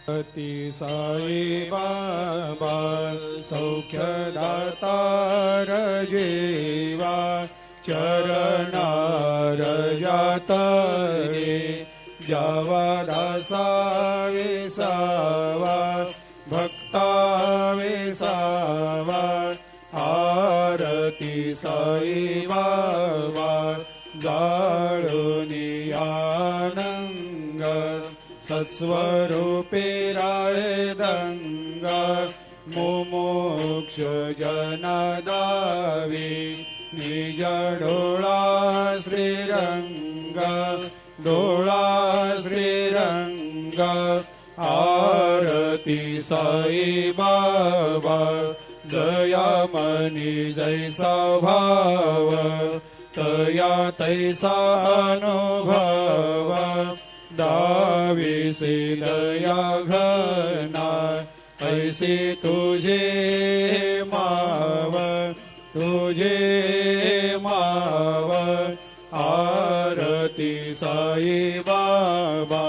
अति साई बाबा सौख्यदातार जेवा चरणार जातरे जावा दासा विसावा भक्ता विसावा आरती साई बाबा जाळुनी आनंग सत्स्वरूपे राय दंग मुमुक्ष जनदावी निज डोळा श्रीरंग डोळा श्रीरंग आरती साई बाबा जया मनी जैसा भाव तया तैसा अनुभव दाविसे दया घना ऐसे तुझे माव आरती साई बाबा।